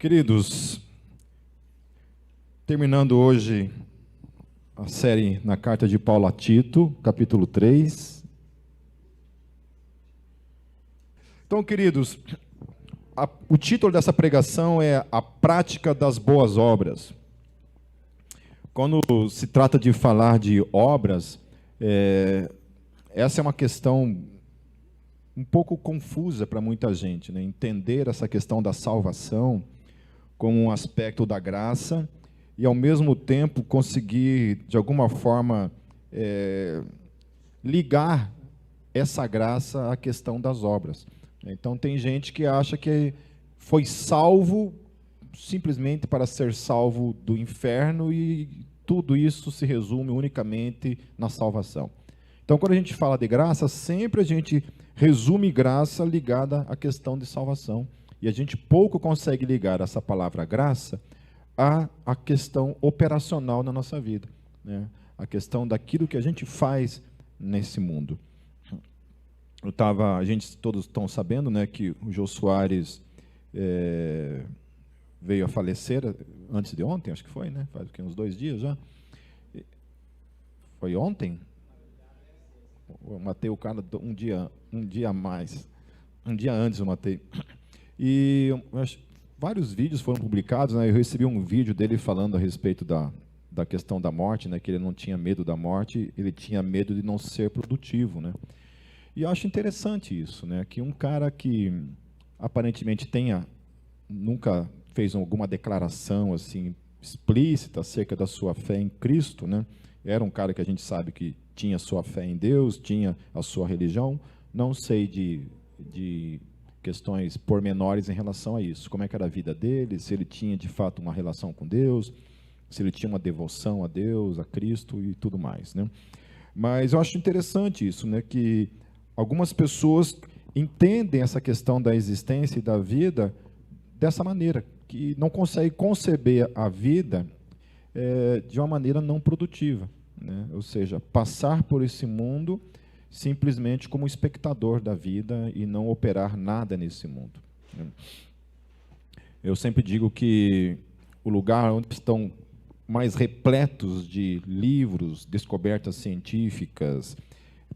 Queridos, terminando hoje a série na carta de Paulo a Tito, capítulo 3. Então, queridos, o título dessa pregação é A Prática das Boas Obras. Quando se trata de falar de obras, essa é uma questão um pouco confusa para muita gente, né? Entender essa questão da salvação como um aspecto da graça e, ao mesmo tempo, conseguir, de alguma forma, ligar essa graça à questão das obras. Então, tem gente que acha que foi salvo simplesmente para ser salvo do inferno e tudo isso se resume unicamente na salvação. Então, quando a gente fala de graça, sempre a gente resume graça ligada à questão de salvação. E a gente pouco consegue ligar essa palavra graça à questão operacional na nossa vida, né? A questão daquilo que a gente faz nesse mundo. A gente todos estão sabendo, né, que o Jô Soares veio a falecer antes de ontem, acho que foi, né? Faz uns 2 dias já. Foi ontem? Eu matei o cara um dia a mais. Um dia antes eu matei. E vários vídeos foram publicados, né? Eu recebi um vídeo dele falando a respeito da questão da morte, né? Que ele não tinha medo da morte, ele tinha medo de não ser produtivo, né? E eu acho interessante isso, né? Que um cara que aparentemente nunca fez alguma declaração assim explícita acerca da sua fé em Cristo, né? Era um cara que a gente sabe que tinha sua fé em Deus, tinha a sua religião. Não sei de questões pormenores em relação a isso. Como é que era a vida dele, se ele tinha de fato uma relação com Deus, se ele tinha uma devoção a Deus, a Cristo e tudo mais, né? Mas eu acho interessante isso, né? Que algumas pessoas entendem essa questão da existência e da vida dessa maneira, que não conseguem conceber a vida de uma maneira não produtiva, né? Ou seja, passar por esse mundo simplesmente como espectador da vida e não operar nada nesse mundo. Eu sempre digo que o lugar onde estão mais repletos de livros, descobertas científicas,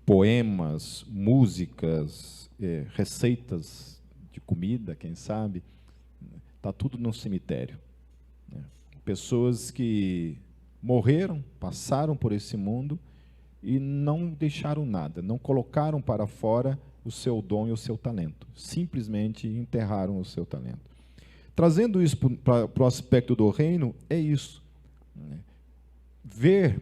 poemas, músicas, receitas de comida, quem sabe, está tudo no cemitério. Pessoas que morreram, passaram por esse mundo e não deixaram nada, não colocaram para fora o seu dom e o seu talento, simplesmente enterraram o seu talento. Trazendo isso para o aspecto do reino, é isso, né? Ver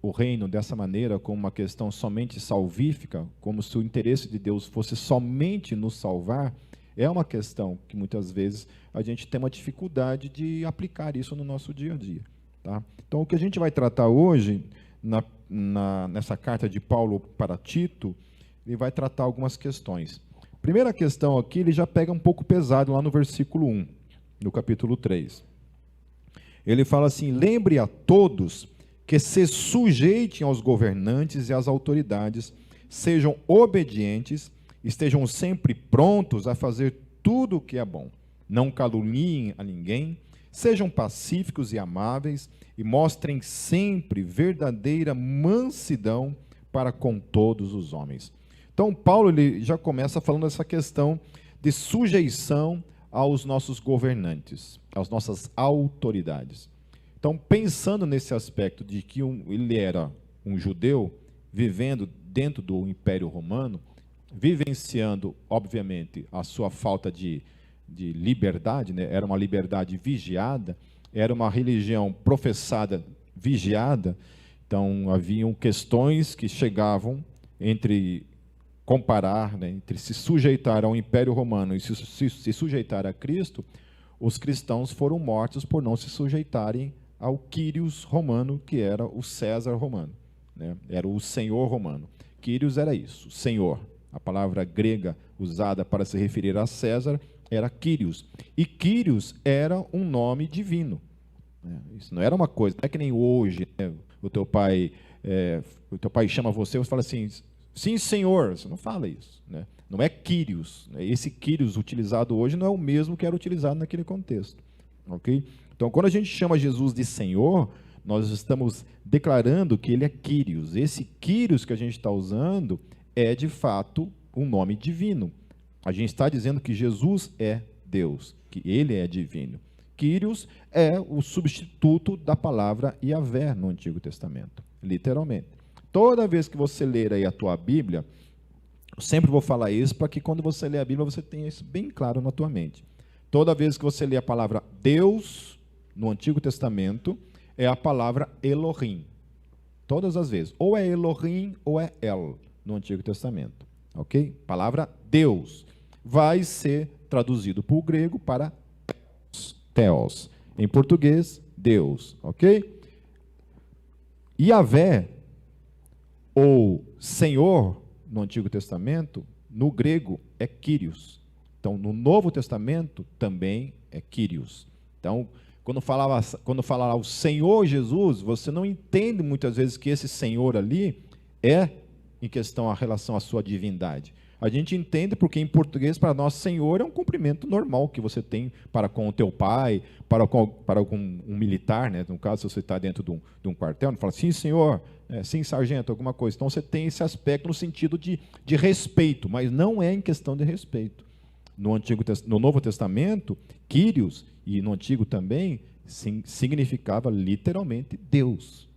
o reino dessa maneira, como uma questão somente salvífica, como se o interesse de Deus fosse somente nos salvar, é uma questão que muitas vezes a gente tem uma dificuldade de aplicar isso no nosso dia a dia, tá? Então, o que a gente vai tratar hoje, nessa carta de Paulo para Tito, ele vai tratar algumas questões. Primeira questão aqui, ele já pega um pouco pesado lá no versículo 1, no capítulo 3. Ele fala assim: lembre a todos que se sujeitem aos governantes e às autoridades, sejam obedientes, estejam sempre prontos a fazer tudo o que é bom, não caluniem a ninguém, sejam pacíficos e amáveis e mostrem sempre verdadeira mansidão para com todos os homens. Então, Paulo ele já começa falando dessa questão de sujeição aos nossos governantes, às nossas autoridades. Então, pensando nesse aspecto de que ele era um judeu vivendo dentro do Império Romano, vivenciando, obviamente, a sua falta de liberdade, né? Era uma liberdade vigiada, era uma religião professada vigiada, então haviam questões que chegavam entre comparar, né, entre se sujeitar ao Império Romano e se sujeitar a Cristo. Os cristãos foram mortos por não se sujeitarem ao Quírios romano, que era o César romano, né? Era o Senhor romano. Quírios era isso, Senhor. A palavra grega usada para se referir a César era Quírios. E Quírios era um nome divino, né? Isso não era uma coisa, não é que nem hoje, né? O teu pai chama você fala assim: sim, senhor. Você não fala isso, né? Não é Quírios. Esse Quírios utilizado hoje não é o mesmo que era utilizado naquele contexto. ok? Então, quando a gente chama Jesus de Senhor, nós estamos declarando que ele é Kyrios. Esse Kyrios que a gente está usando é, de fato, um nome divino. A gente está dizendo que Jesus é Deus, que ele é divino. Kyrios é o substituto da palavra Yahvé no Antigo Testamento, literalmente. Toda vez que você ler aí a tua Bíblia, eu sempre vou falar isso para que quando você lê a Bíblia você tenha isso bem claro na tua mente. Toda vez que você lê a palavra Deus no Antigo Testamento, é a palavra Elohim. Todas as vezes. Ou é Elohim ou é El no Antigo Testamento. Ok? Palavra Deus. Vai ser traduzido para o grego para Theos. Em português, Deus. Ok? Yahvé, ou Senhor, no Antigo Testamento, no grego é Kyrios. Então, no Novo Testamento, também é Kyrios. Então, quando falar o Senhor Jesus, você não entende muitas vezes que esse Senhor ali é em questão a relação à sua divindade. A gente entende porque em português, para nós, Senhor é um cumprimento normal que você tem para com o teu pai, para com um militar, né? No caso, se você está dentro de um quartel, não fala, sim, senhor, sim, sargento, alguma coisa. Então, você tem esse aspecto no sentido de respeito, mas não é em questão de respeito. No Novo Testamento, Kyrios, e no Antigo também, significava literalmente Deus.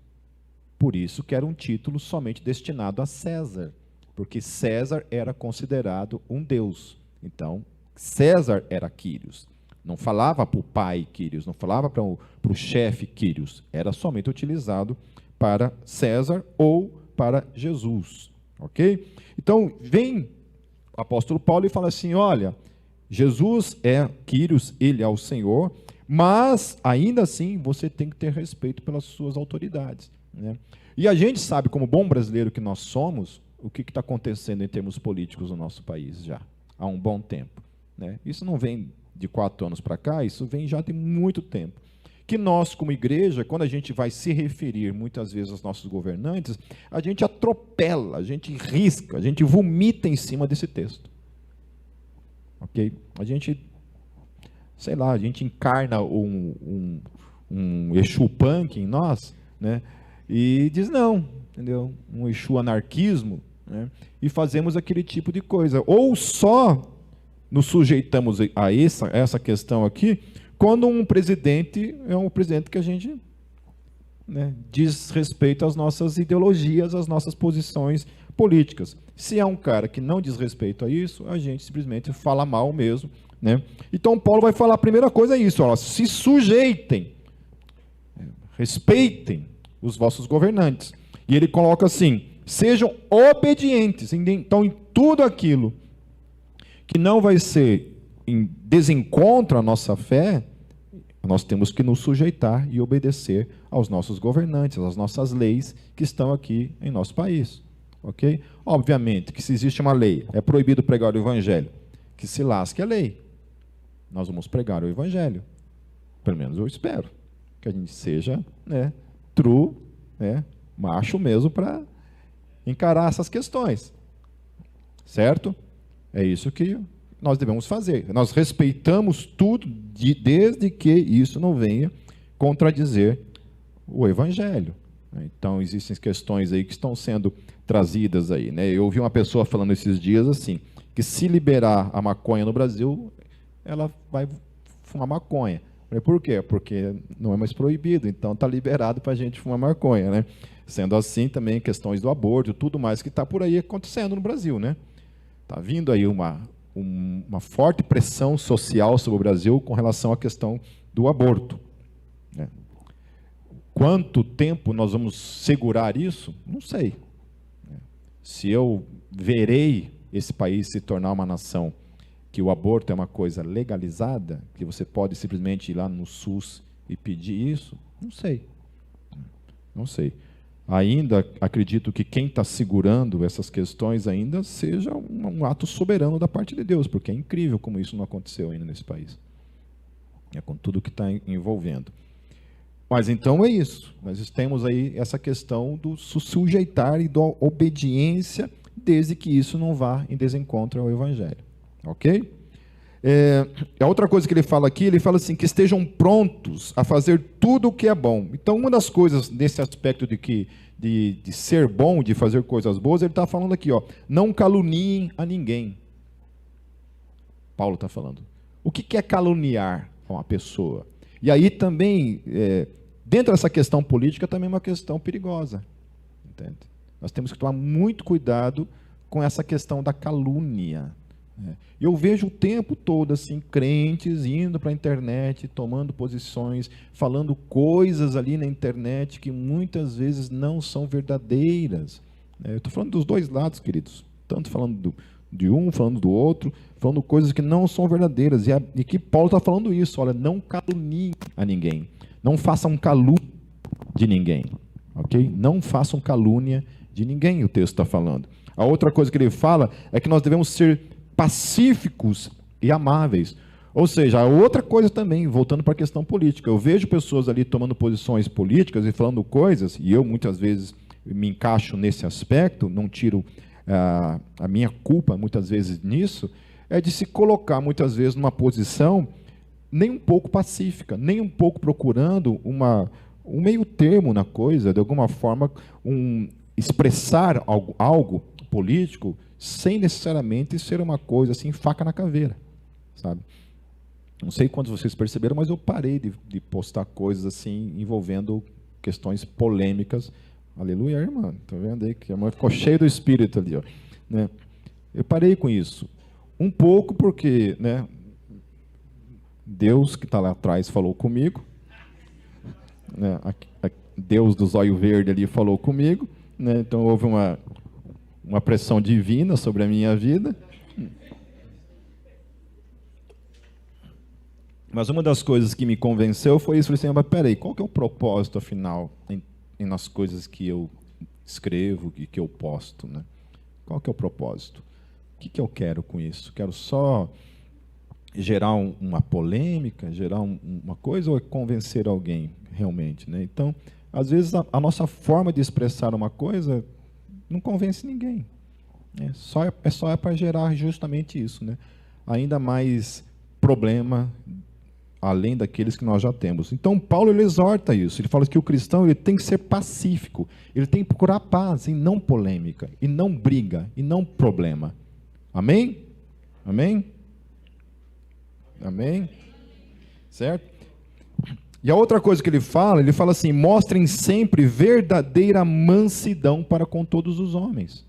Por isso que era um título somente destinado a César, porque César era considerado um deus. Então, César era Kyrios. Não falava para o pai Kyrios, não falava para o chefe Kyrios. Era somente utilizado para César ou para Jesus. Ok? Então, vem o apóstolo Paulo e fala assim, olha, Jesus é Kyrios, ele é o Senhor, mas ainda assim você tem que ter respeito pelas suas autoridades, né? E a gente sabe, como bom brasileiro que nós somos, o que está acontecendo em termos políticos no nosso país já, há um bom tempo, né? Isso não vem de 4 anos para cá, isso vem já de muito tempo. Que nós, como igreja, quando a gente vai se referir muitas vezes aos nossos governantes, a gente atropela, a gente risca, a gente vomita em cima desse texto. Ok? A gente, sei lá, a gente encarna um Exu punk em nós, né? E diz não, entendeu? Um Exu anarquismo, né? E fazemos aquele tipo de coisa. Ou só nos sujeitamos a essa questão aqui, quando um presidente é um presidente que a gente, né, diz respeito às nossas ideologias, às nossas posições políticas. Se é um cara que não diz respeito a isso, a gente simplesmente fala mal mesmo, né? Então Paulo vai falar, a primeira coisa é isso, ó, se sujeitem, respeitem os vossos governantes. E ele coloca assim, sejam obedientes. Então, em tudo aquilo que não vai ser em desencontro à nossa fé, nós temos que nos sujeitar e obedecer aos nossos governantes, às nossas leis que estão aqui em nosso país. Ok? Obviamente que se existe uma lei, é proibido pregar o evangelho, que se lasque a lei. Nós vamos pregar o evangelho. Pelo menos eu espero que a gente seja, né, true, né, macho mesmo para encarar essas questões. Certo? É isso que nós devemos fazer. Nós respeitamos tudo desde que isso não venha contradizer o evangelho. Então, existem questões aí que estão sendo trazidas aí, né? Eu ouvi uma pessoa falando esses dias assim, que se liberar a maconha no Brasil, ela vai fumar maconha. Por quê? Porque não é mais proibido, então está liberado para a gente fumar maconha, né? Sendo assim, também questões do aborto, tudo mais que está por aí acontecendo no Brasil, né? Está vindo aí uma forte pressão social sobre o Brasil com relação à questão do aborto, né? Quanto tempo nós vamos segurar isso? Não sei. Se eu verei esse país se tornar uma nação que o aborto é uma coisa legalizada, que você pode simplesmente ir lá no SUS e pedir isso, não sei. Não sei. Ainda acredito que quem está segurando essas questões ainda seja um ato soberano da parte de Deus, porque é incrível como isso não aconteceu ainda nesse país. É com tudo que está envolvendo. Mas então é isso. Nós temos aí essa questão do sujeitar e da obediência, desde que isso não vá em desencontro ao Evangelho. Ok? A outra coisa que ele fala aqui, ele fala assim, que estejam prontos a fazer tudo o que é bom. Então, uma das coisas nesse aspecto de ser bom, de fazer coisas boas, ele está falando aqui, ó, não caluniem a ninguém. Paulo está falando. O que é caluniar uma pessoa? E aí também, dentro dessa questão política, também é uma questão perigosa. Entende? Nós temos que tomar muito cuidado com essa questão da calúnia. Eu vejo o tempo todo assim, crentes indo para a internet, tomando posições, falando coisas ali na internet que muitas vezes não são verdadeiras. Eu estou falando dos dois lados, queridos. Tanto falando de um, falando do outro, falando coisas que não são verdadeiras. E que Paulo está falando isso, olha, não caluniem a ninguém. Não façam calúnia de ninguém. Ok? Não façam calúnia de ninguém, o texto está falando. A outra coisa que ele fala é que nós devemos ser pacíficos e amáveis. Ou seja, a outra coisa também, voltando para a questão política, eu vejo pessoas ali tomando posições políticas e falando coisas, e eu muitas vezes me encaixo nesse aspecto, não tiro a minha culpa muitas vezes nisso, é de se colocar muitas vezes numa posição nem um pouco pacífica, nem um pouco procurando um meio termo na coisa, de alguma forma expressar algo político sem necessariamente ser uma coisa assim, faca na caveira, sabe? Não sei quantos vocês perceberam, mas eu parei de postar coisas assim, envolvendo questões polêmicas. Aleluia, irmã, tá vendo aí que a irmã ficou cheia do Espírito ali, ó, né? Eu parei com isso, um pouco porque, né, Deus que está lá atrás falou comigo, né, Deus do zóio verde ali falou comigo, né, então houve uma pressão divina sobre a minha vida. Mas uma das coisas que me convenceu foi isso. Eu falei assim, mas peraí, qual que é o propósito, afinal, nas coisas que eu escrevo e que eu posto, né? Qual que é o propósito? O que eu quero com isso? Quero só gerar uma polêmica, gerar uma coisa, ou convencer alguém realmente, né? Então, às vezes, a nossa forma de expressar uma coisa não convence ninguém. Só é para gerar justamente isso, né? Ainda mais problema além daqueles que nós já temos. Então, Paulo ele exorta isso. Ele fala que o cristão ele tem que ser pacífico. Ele tem que procurar paz e não polêmica, e não briga, e não problema. Amém? Amém? Amém? Certo? E a outra coisa que ele fala assim, mostrem sempre verdadeira mansidão para com todos os homens.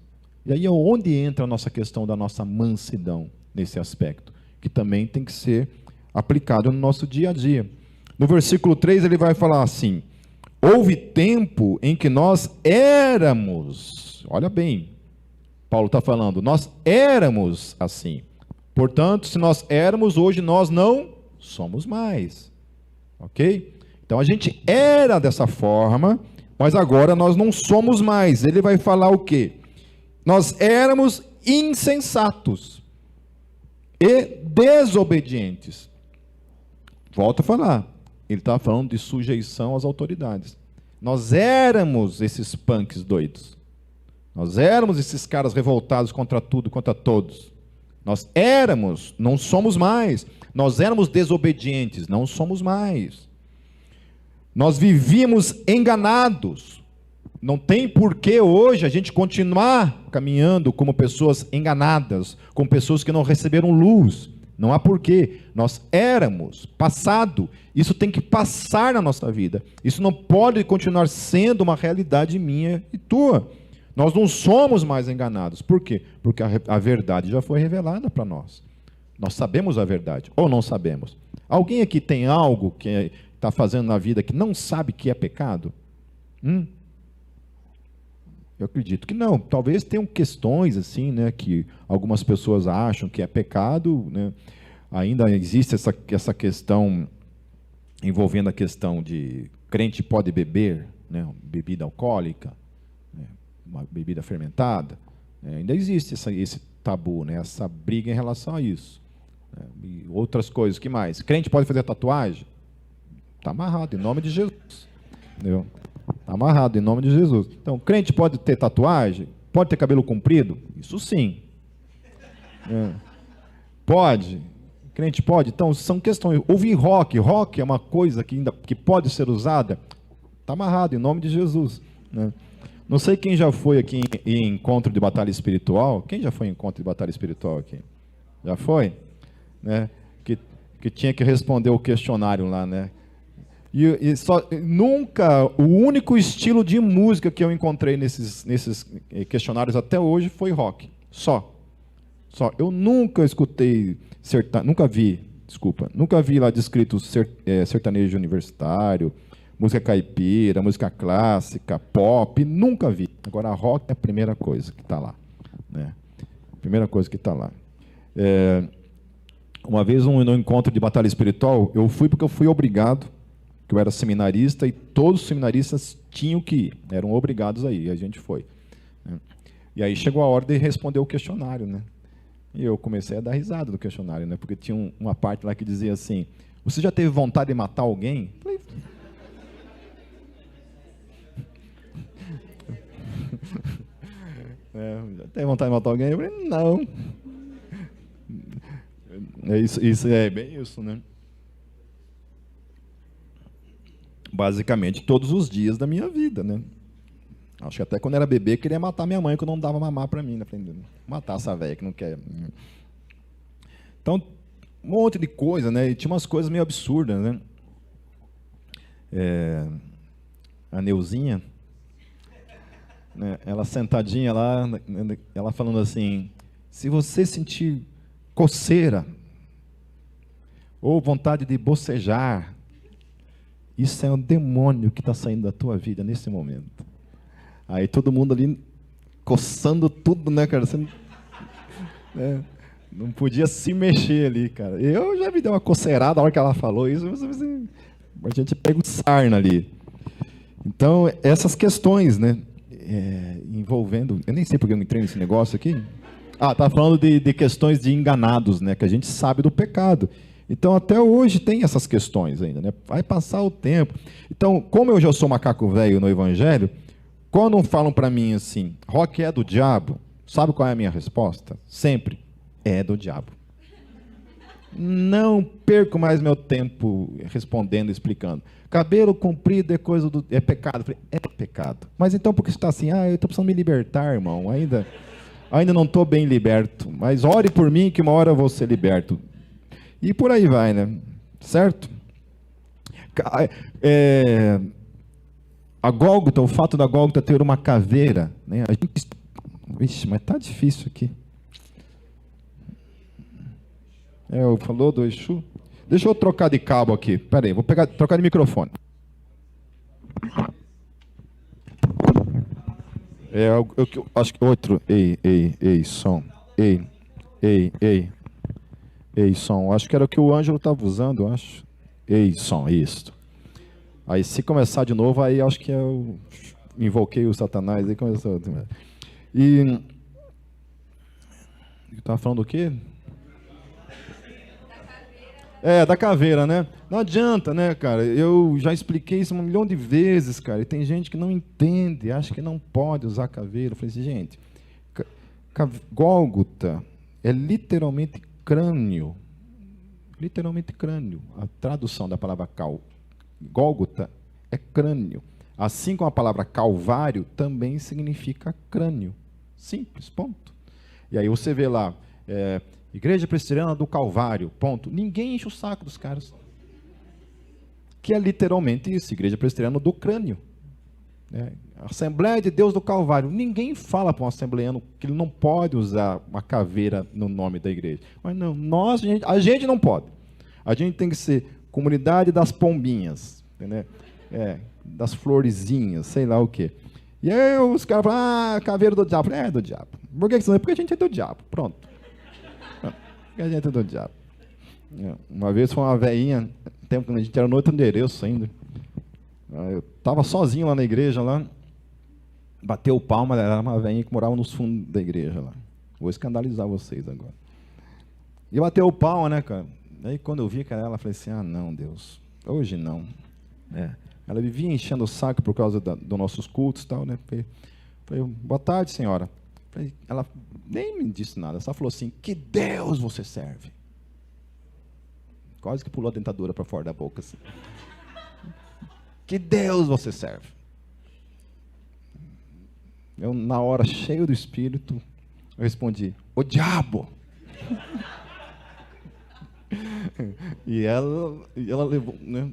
E aí é onde entra a nossa questão da nossa mansidão, nesse aspecto, que também tem que ser aplicado no nosso dia a dia. No versículo 3 ele vai falar assim, houve tempo em que nós éramos, olha bem, Paulo está falando, nós éramos assim. Portanto, se nós éramos, hoje nós não somos mais. Ok? Então a gente era dessa forma, mas agora nós não somos mais. Ele vai falar o quê? Nós éramos insensatos e desobedientes. Volto a falar. Ele está falando de sujeição às autoridades. Nós éramos esses punks doidos. Nós éramos esses caras revoltados contra tudo, contra todos. Nós éramos, não somos mais. Nós éramos desobedientes, não somos mais. Nós vivíamos enganados. Não tem por que hoje a gente continuar caminhando como pessoas enganadas, como pessoas que não receberam luz. Não há porquê. Nós éramos, passado. Isso tem que passar na nossa vida. Isso não pode continuar sendo uma realidade minha e tua. Nós não somos mais enganados. Por quê? Porque a verdade já foi revelada para nós. Nós sabemos a verdade, ou não sabemos? Alguém aqui tem algo que está fazendo na vida que não sabe que é pecado? Eu acredito que não. Talvez tenham questões assim, né, que algumas pessoas acham que é pecado, né? Ainda existe essa questão envolvendo a questão de crente pode beber, né, bebida alcoólica, né, uma bebida fermentada. Ainda existe esse tabu, né, essa briga em relação a isso. E outras coisas, que mais? Crente pode fazer tatuagem? Está amarrado, em nome de Jesus. Entendeu? Está amarrado, em nome de Jesus. Então, crente pode ter tatuagem? Pode ter cabelo comprido? Isso sim. Pode. Crente pode? Então, são questões. Ouvir rock. Rock é uma coisa que pode ser usada. Está amarrado, em nome de Jesus. Né? Não sei quem já foi aqui em encontro de batalha espiritual. Quem já foi em encontro de batalha espiritual aqui? Já foi? Né? Que tinha que responder o questionário lá, né? Nunca, o único estilo de música que eu encontrei nesses questionários até hoje foi rock. Só. Eu nunca escutei, nunca vi lá descrito sertanejo universitário, música caipira, música clássica, pop, nunca vi. Agora, rock é a primeira coisa que está lá. Né? Primeira coisa que está lá. Uma vez, no encontro de batalha espiritual, eu fui porque eu fui obrigado, que eu era seminarista, e todos os seminaristas tinham que ir, eram obrigados a ir, e a gente foi. Né? E aí chegou a hora de responder o questionário, né? E eu comecei a dar risada do questionário, né? Porque tinha uma parte lá que dizia assim, você já teve vontade de matar alguém? Eu falei, já teve vontade de matar alguém? Eu falei, não. Isso é bem isso, né? Basicamente, todos os dias da minha vida, né? Acho que até quando era bebê, queria matar minha mãe, que não dava mamar para mim. Né? Matar essa velha que não quer. Então, um monte de coisa, né? E tinha umas coisas meio absurdas, né? A Neuzinha, né? Ela sentadinha lá, ela falando assim, se você sentir coceira, ou vontade de bocejar, isso é um demônio que está saindo da tua vida nesse momento. Aí todo mundo ali coçando tudo, né, cara? Você não podia se mexer ali, cara. Eu já me dei uma coceirada na hora que ela falou isso. A gente pega o sarna ali. Então, essas questões, né? Envolvendo... Eu nem sei porque eu entrei nesse negócio aqui. Tá falando de questões de enganados, né? Que a gente sabe do pecado. Então, até hoje tem essas questões ainda, né? Vai passar o tempo. Então, como eu já sou macaco velho no Evangelho, quando falam para mim assim, rock é do diabo, sabe qual é a minha resposta? Sempre, é do diabo. Não perco mais meu tempo respondendo, explicando. Cabelo comprido é coisa é pecado. Eu falei, é pecado. Mas então por que você está assim? Eu estou precisando me libertar, irmão. Ainda não estou bem liberto. Mas ore por mim que uma hora eu vou ser liberto. E por aí vai, né? Certo? A Gólgota, o fato da Gólgota ter uma caveira, né? Vixe, mas tá difícil aqui. Falou do Exu? Deixa eu trocar de cabo aqui. Espera aí, vou trocar de microfone. Eu acho que outro. Ei, som. Ei, som. Acho que era o que o Ângelo estava usando, eu acho. Ei, som, isso. Aí se começar de novo, aí acho que eu invoquei o Satanás, aí começou. E estava falando o quê? Da caveira, né? Não adianta, né, cara? Eu já expliquei isso 1 milhão de vezes, cara. E tem gente que não entende, acha que não pode usar caveira. Eu falei assim, gente, Gólgota é literalmente crânio. Literalmente crânio. A tradução da palavra Gólgota é crânio. Assim como a palavra Calvário também significa crânio. Simples, ponto. E aí você vê lá, Igreja Presbiteriana do Calvário, ponto. Ninguém enche o saco dos caras. Que é literalmente isso, Igreja Presbiteriana do crânio. Assembleia de Deus do Calvário. Ninguém fala para um assembleano que ele não pode usar uma caveira no nome da igreja. Mas não, a gente não pode. A gente tem que ser comunidade das pombinhas, entendeu? Das florezinhas, sei lá o quê. E aí os caras falam, caveira do diabo. É do diabo. Por que você não? Porque a gente é do diabo. Pronto. Porque a gente é do diabo. Uma vez foi uma velhinha, tempo que a gente era no outro endereço ainda. Eu estava sozinho lá na igreja, lá, bateu palma, era uma velhinha que morava nos fundos da igreja lá. Vou escandalizar vocês agora. E bateu palma, né, cara? Aí quando eu vi que era ela, eu falei assim, não, Deus, hoje não. Ela vivia enchendo o saco por causa dos nossos cultos e tal, né? Falei, boa tarde, senhora. Ela nem me disse nada, só falou assim, que Deus você serve? Quase que pulou a dentadura para fora da boca. Assim. Que Deus você serve? Eu, na hora, cheio do Espírito, eu respondi, o diabo! E ela levou, né?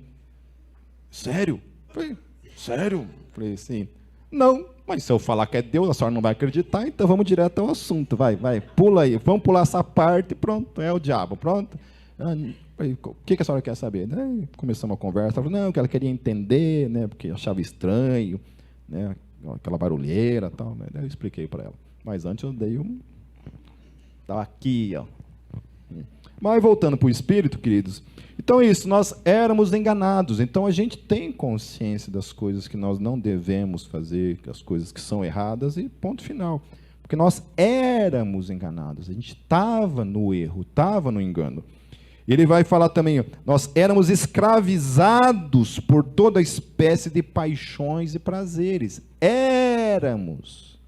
Sério? Falei, sério? Falei assim, não, mas se eu falar que é Deus, a senhora não vai acreditar, então vamos direto ao assunto, vai, pula aí, vamos pular essa parte, pronto, é o diabo, pronto. Falei, o que a senhora quer saber? Aí começamos a conversa, ela falou, não, que ela queria entender, né, porque achava estranho, né, aquela barulheira e tal, né, daí eu expliquei para ela. Mas antes eu dei estava aqui, ó. Mas voltando para o Espírito, queridos, então é isso, nós éramos enganados, então a gente tem consciência das coisas que nós não devemos fazer, as coisas que são erradas e ponto final. Porque nós éramos enganados, a gente estava no erro, estava no engano. Ele vai falar também, nós éramos escravizados por toda espécie de paixões e prazeres. Éramos,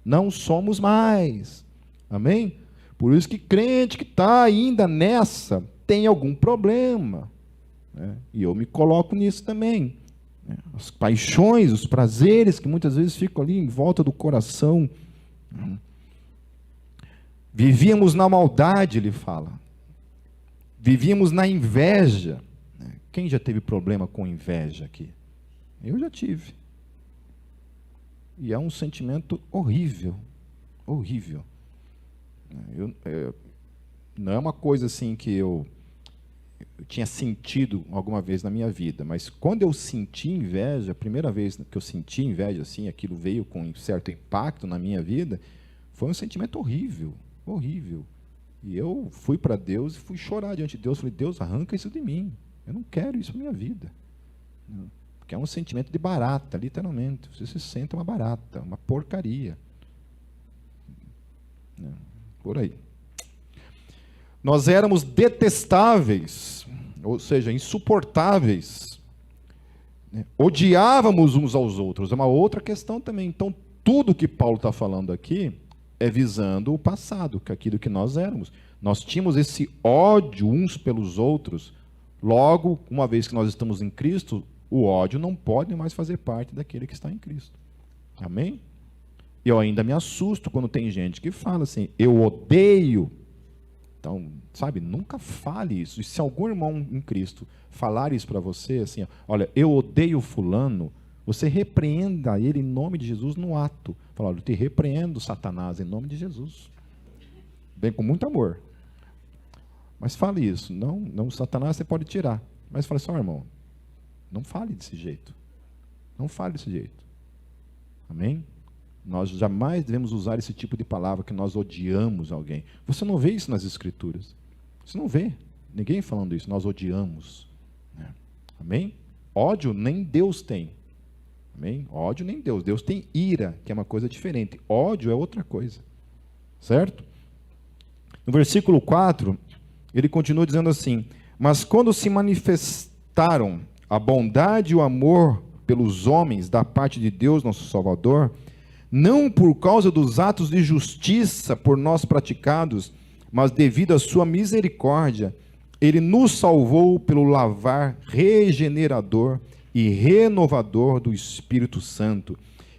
não somos mais. Amém? Por isso que crente que está ainda nessa, tem algum problema. Né? E eu me coloco nisso também. Né? As paixões, os prazeres que muitas vezes ficam ali em volta do coração. Vivíamos na maldade, ele fala. Vivíamos na inveja. Quem já teve problema com inveja aqui? Eu já tive. E é um sentimento horrível. Horrível. Não é uma coisa assim que eu tinha sentido alguma vez na minha vida, mas quando eu senti inveja, a primeira vez que eu senti inveja, assim, aquilo veio com um certo impacto na minha vida, foi um sentimento horrível, horrível. E eu fui para Deus e fui chorar diante de Deus. Falei, Deus, arranca isso de mim. Eu não quero isso na minha vida. Porque é um sentimento de barata, literalmente. Você se sente uma barata, uma porcaria. Por aí. Nós éramos detestáveis, ou seja, insuportáveis. Odiávamos uns aos outros. É uma outra questão também. Então, tudo que Paulo está falando aqui é visando o passado, que é aquilo que nós éramos. Nós tínhamos esse ódio uns pelos outros. Logo, uma vez que nós estamos em Cristo, o ódio não pode mais fazer parte daquele que está em Cristo. Amém? Eu ainda me assusto quando tem gente que fala assim, eu odeio. Então, sabe, nunca fale isso. E se algum irmão em Cristo falar isso para você, assim, olha, eu odeio fulano, você repreenda ele em nome de Jesus no ato. Fala, olha, eu te repreendo, Satanás, em nome de Jesus. Bem, com muito amor. Mas fale isso. Não, Satanás você pode tirar. Mas fale assim, irmão, não fale desse jeito. Não fale desse jeito. Amém? Nós jamais devemos usar esse tipo de palavra que nós odiamos alguém. Você não vê isso nas Escrituras. Você não vê ninguém falando isso. Nós odiamos. Né? Amém? Ódio nem Deus tem. Amém? Ódio nem Deus. Deus tem ira, que é uma coisa diferente. Ódio é outra coisa. Certo? No versículo 4, ele continua dizendo assim, mas quando se manifestaram a bondade e o amor pelos homens da parte de Deus, nosso Salvador, não por causa dos atos de justiça por nós praticados, mas devido à sua misericórdia, ele nos salvou pelo lavar regenerador e renovador do Espírito Santo,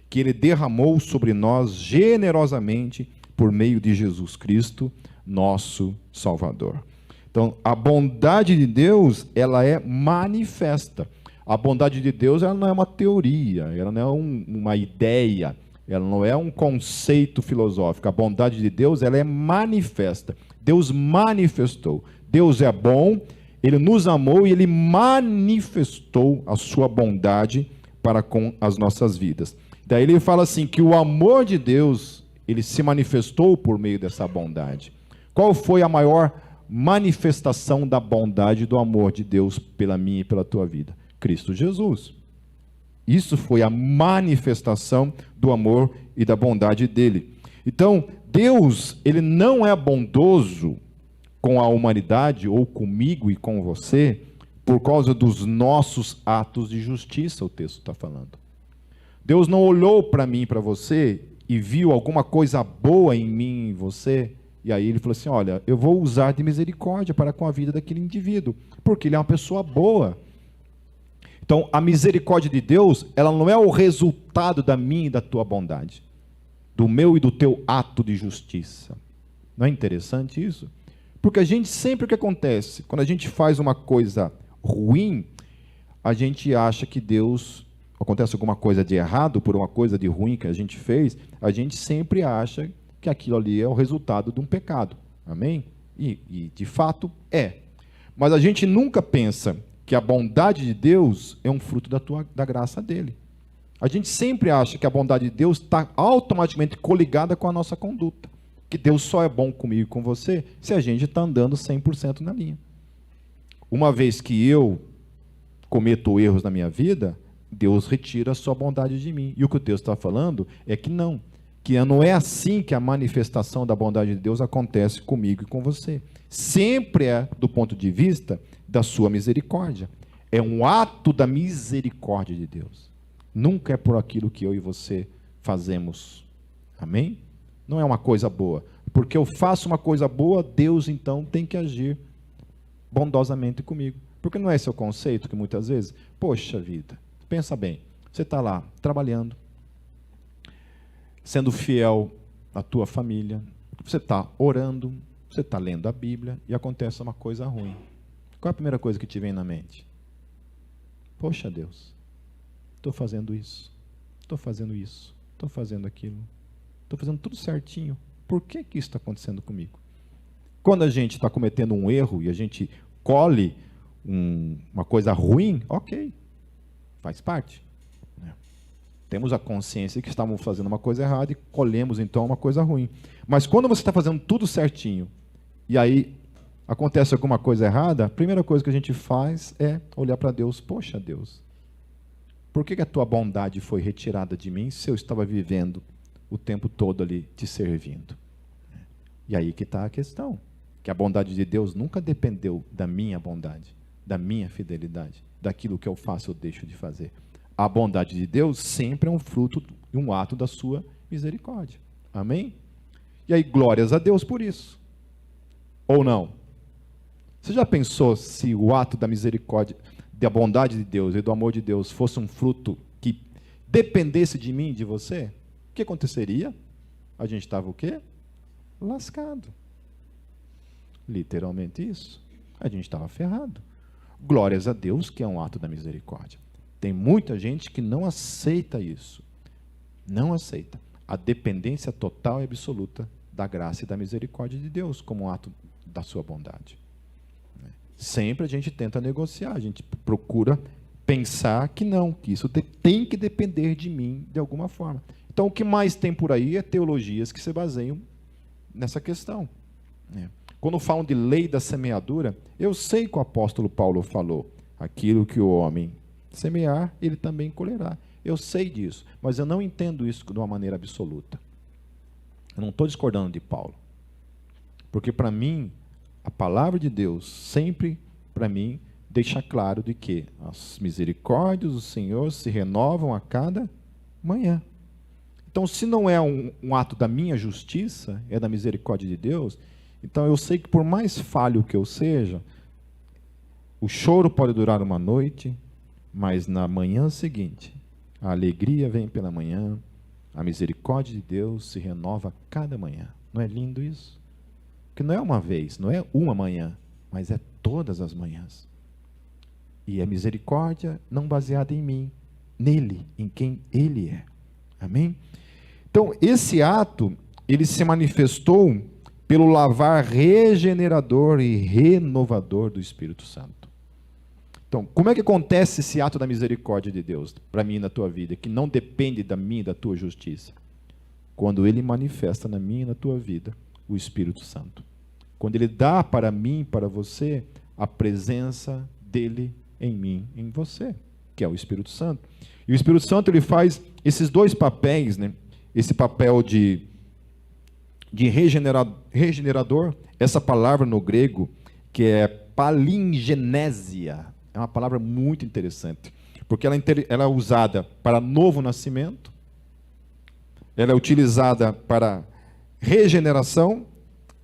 que ele derramou sobre nós generosamente por meio de Jesus Cristo, nosso Salvador. Então, a bondade de Deus, ela é manifesta. A bondade de Deus, ela não é uma teoria, ela não é uma ideia, ela não é um conceito filosófico. A bondade de Deus, ela é manifesta. Deus manifestou. Deus é bom, ele nos amou e ele manifestou a sua bondade para com as nossas vidas. Daí ele fala assim, que o amor de Deus, ele se manifestou por meio dessa bondade. Qual foi a maior manifestação da bondade e do amor de Deus pela minha e pela tua vida? Cristo Jesus. Isso foi a manifestação do amor e da bondade dele. Então, Deus, ele não é bondoso com a humanidade, ou comigo e com você, por causa dos nossos atos de justiça, o texto está falando. Deus não olhou para mim e para você e viu alguma coisa boa em mim e em você E aí ele falou assim, olha, eu vou usar de misericórdia para com a vida daquele indivíduo, porque ele é uma pessoa boa. Então, a misericórdia de Deus, ela não é o resultado da minha e da tua bondade, do meu e do teu ato de justiça. Não é interessante isso? Porque a gente sempre, o que acontece? Quando a gente faz uma coisa ruim, a gente acha que Deus, acontece alguma coisa de errado por uma coisa de ruim que a gente fez, a gente sempre acha que aquilo ali é o resultado de um pecado. Amém? E de fato é. Mas a gente nunca pensa que a bondade de Deus é um fruto da graça dele. A gente sempre acha que a bondade de Deus está automaticamente coligada com a nossa conduta. Que Deus só é bom comigo e com você se a gente está andando 100% na linha. Uma vez que eu cometo erros na minha vida, Deus retira a sua bondade de mim. E o que o texto está falando é que não é assim que a manifestação da bondade de Deus acontece comigo e com você. Sempre é do ponto de vista da sua misericórdia. É um ato da misericórdia de Deus. Nunca é por aquilo que eu e você fazemos. Amém? Não é uma coisa boa. Porque eu faço uma coisa boa, Deus então tem que agir bondosamente comigo. Porque não é esse o conceito que muitas vezes, poxa vida, pensa bem, você está lá trabalhando, sendo fiel à tua família, você está orando, você está lendo a Bíblia e acontece uma coisa ruim. Qual é a primeira coisa que te vem na mente? Poxa Deus, estou fazendo isso, estou fazendo aquilo, estou fazendo tudo certinho, por que isso está acontecendo comigo? Quando a gente está cometendo um erro e a gente colhe uma coisa ruim, ok, faz parte. Temos a consciência que estávamos fazendo uma coisa errada e colhemos então uma coisa ruim. Mas quando você está fazendo tudo certinho e aí acontece alguma coisa errada, a primeira coisa que a gente faz é olhar para Deus. Poxa Deus, por que a tua bondade foi retirada de mim se eu estava vivendo o tempo todo ali te servindo? E aí que está a questão, que a bondade de Deus nunca dependeu da minha bondade, da minha fidelidade, daquilo que eu faço ou deixo de fazer. A bondade de Deus sempre é um fruto e um ato da sua misericórdia. Amém? E aí, glórias a Deus por isso. Ou não? Você já pensou se o ato da misericórdia, da bondade de Deus e do amor de Deus fosse um fruto que dependesse de mim e de você? O que aconteceria? A gente estava o quê? Lascado. Literalmente isso. A gente estava ferrado. Glórias a Deus que é um ato da misericórdia. Tem muita gente que não aceita isso. Não aceita a dependência total e absoluta da graça e da misericórdia de Deus como um ato da sua bondade. Sempre a gente tenta negociar, a gente procura pensar que não, que isso tem que depender de mim de alguma forma. Então, o que mais tem por aí é teologias que se baseiam nessa questão. Quando falam de lei da semeadura, eu sei que o apóstolo Paulo falou, aquilo que o homem semear, ele também colherá. Eu sei disso, mas eu não entendo isso de uma maneira absoluta. Eu não estou discordando de Paulo. Porque para mim, a palavra de Deus sempre, para mim, deixa claro de que as misericórdias do Senhor se renovam a cada manhã. Então, se não é um ato da minha justiça, é da misericórdia de Deus, então eu sei que por mais falho que eu seja, o choro pode durar uma noite, mas na manhã seguinte, a alegria vem pela manhã, a misericórdia de Deus se renova a cada manhã. Não é lindo isso? Porque não é uma vez, não é uma manhã, mas é todas as manhãs. E é misericórdia não baseada em mim, nele, em quem ele é. Amém? Então, esse ato, ele se manifestou pelo lavar regenerador e renovador do Espírito Santo. Então, como é que acontece esse ato da misericórdia de Deus para mim e na tua vida, que não depende da minha e da tua justiça? Quando ele manifesta na minha e na tua vida o Espírito Santo. Quando ele dá para mim, para você, a presença dele em mim, em você, que é o Espírito Santo. E o Espírito Santo, ele faz esses dois papéis, né? Esse papel de regenerador, essa palavra no grego, que é palingenésia, é uma palavra muito interessante, porque ela é usada para novo nascimento, ela é utilizada para regeneração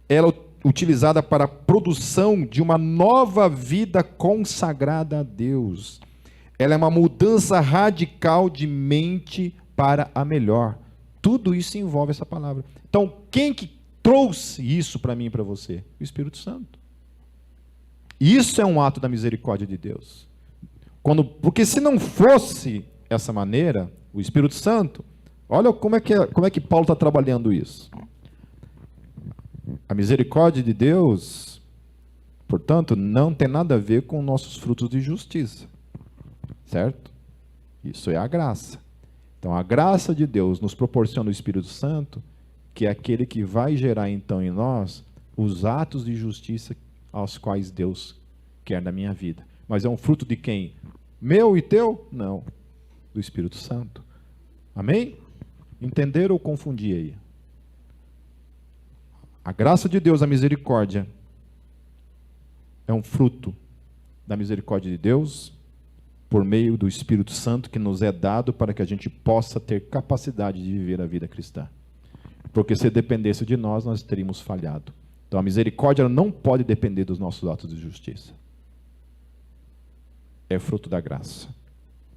ela é utilizada para a produção de uma nova vida consagrada a Deus. Ela é uma mudança radical de mente para a melhor. Tudo isso envolve essa palavra. Então, quem que trouxe isso para mim e para você? O Espírito Santo. Isso é um ato da misericórdia de Deus. Porque se não fosse essa maneira, o Espírito Santo, olha como é que Paulo está trabalhando isso. A misericórdia de Deus, portanto, não tem nada a ver com nossos frutos de justiça. Certo? Isso é a graça. Então, a graça de Deus nos proporciona o Espírito Santo, que é aquele que vai gerar, então, em nós, os atos de justiça aos quais Deus quer na minha vida. Mas é um fruto de quem? Meu e teu? Não. Do Espírito Santo. Amém? Entenderam ou confundi aí? A graça de Deus, a misericórdia, é um fruto da misericórdia de Deus, por meio do Espírito Santo que nos é dado para que a gente possa ter capacidade de viver a vida cristã. Porque se dependesse de nós, nós teríamos falhado. Então a misericórdia não pode depender dos nossos atos de justiça. É fruto da graça.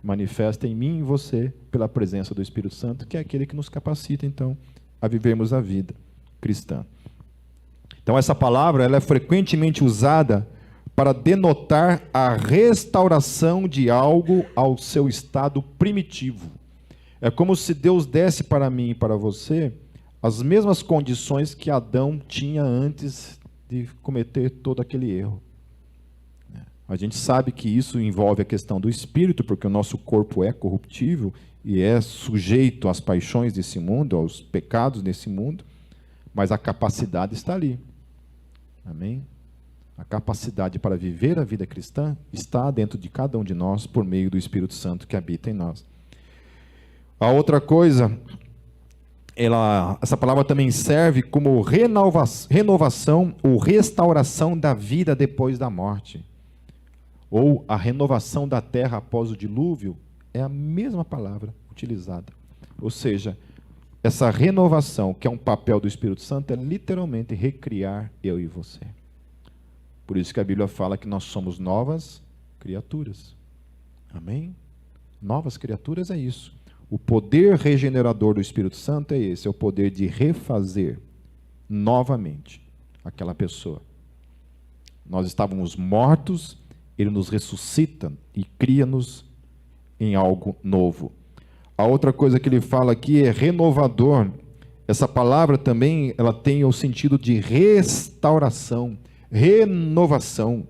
Manifesta em mim e em você pela presença do Espírito Santo, que é aquele que nos capacita, então, a vivermos a vida cristã. Então essa palavra ela é frequentemente usada para denotar a restauração de algo ao seu estado primitivo. É como se Deus desse para mim e para você as mesmas condições que Adão tinha antes de cometer todo aquele erro. A gente sabe que isso envolve a questão do espírito, porque o nosso corpo é corruptível e é sujeito às paixões desse mundo, aos pecados desse mundo, mas a capacidade está ali. Amém? A capacidade para viver a vida cristã está dentro de cada um de nós por meio do Espírito Santo que habita em nós. A outra coisa, essa palavra também serve como renovação ou restauração da vida depois da morte. Ou a renovação da terra após o dilúvio, é a mesma palavra utilizada. Ou seja, essa renovação, que é um papel do Espírito Santo, é literalmente recriar eu e você. Por isso que a Bíblia fala que nós somos novas criaturas. Amém? Novas criaturas é isso. O poder regenerador do Espírito Santo é esse, é o poder de refazer novamente aquela pessoa. Nós estávamos mortos, ele nos ressuscita e cria-nos em algo novo. A outra coisa que ele fala aqui é renovador. Essa palavra também ela tem o sentido de restauração, renovação,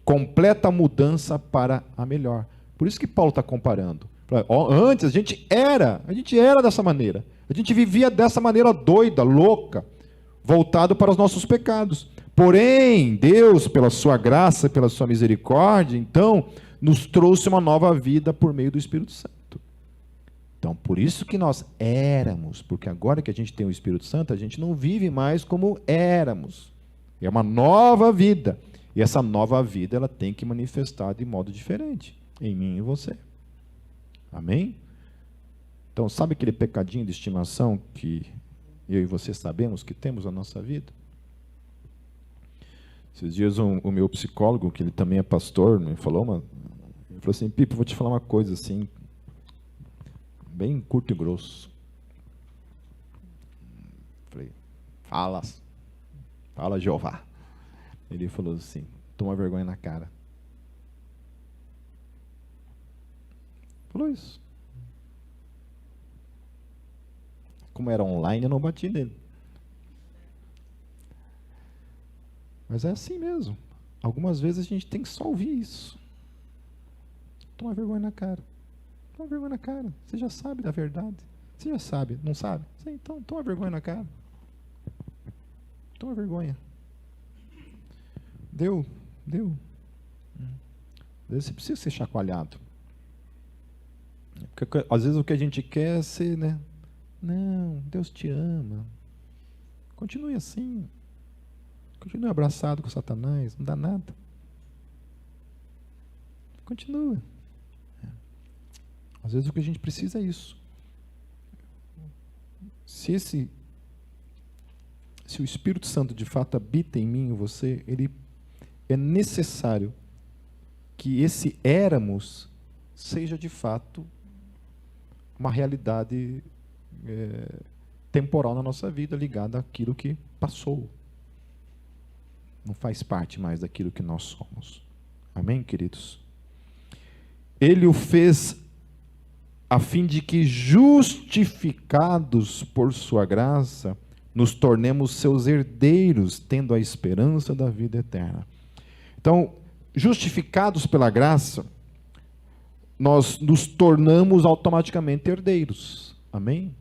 completa mudança para a melhor. Por isso que Paulo está comparando. Antes a gente era dessa maneira. A gente vivia dessa maneira doida, louca, voltado para os nossos pecados. Porém, Deus, pela sua graça, pela sua misericórdia, então, nos trouxe uma nova vida por meio do Espírito Santo. Então, por isso que nós éramos, porque agora que a gente tem o Espírito Santo, a gente não vive mais como éramos. É uma nova vida. E essa nova vida, ela tem que manifestar de modo diferente em mim e em você. Amém? Então, sabe aquele pecadinho de estimação que eu e você sabemos que temos na nossa vida? Esses dias o meu psicólogo, que ele também é pastor, me falou assim, Pipo, vou te falar uma coisa assim, bem curto e grosso. Falei, fala Jeová. Ele falou assim, toma vergonha na cara. Falou isso. Como era online, eu não bati nele. Mas é assim mesmo. Algumas vezes a gente tem que só ouvir isso. Toma vergonha na cara. Toma vergonha na cara. Você já sabe da verdade. Você já sabe, não sabe? Então, toma vergonha na cara. Toma vergonha. Deu. Às vezes você precisa ser chacoalhado. Porque às vezes o que a gente quer é ser, né? Não, Deus te ama. Continue assim. Continue abraçado com Satanás, não dá nada. Continua. Às vezes o que a gente precisa é isso. Se se o Espírito Santo de fato habita em mim e você, ele é necessário que esse éramos seja de fato uma realidade temporal na nossa vida, ligada àquilo que passou. Não faz parte mais daquilo que nós somos. Amém, queridos? Ele o fez a fim de que, justificados por sua graça, nos tornemos seus herdeiros, tendo a esperança da vida eterna. Então, justificados pela graça, nós nos tornamos automaticamente herdeiros. Amém?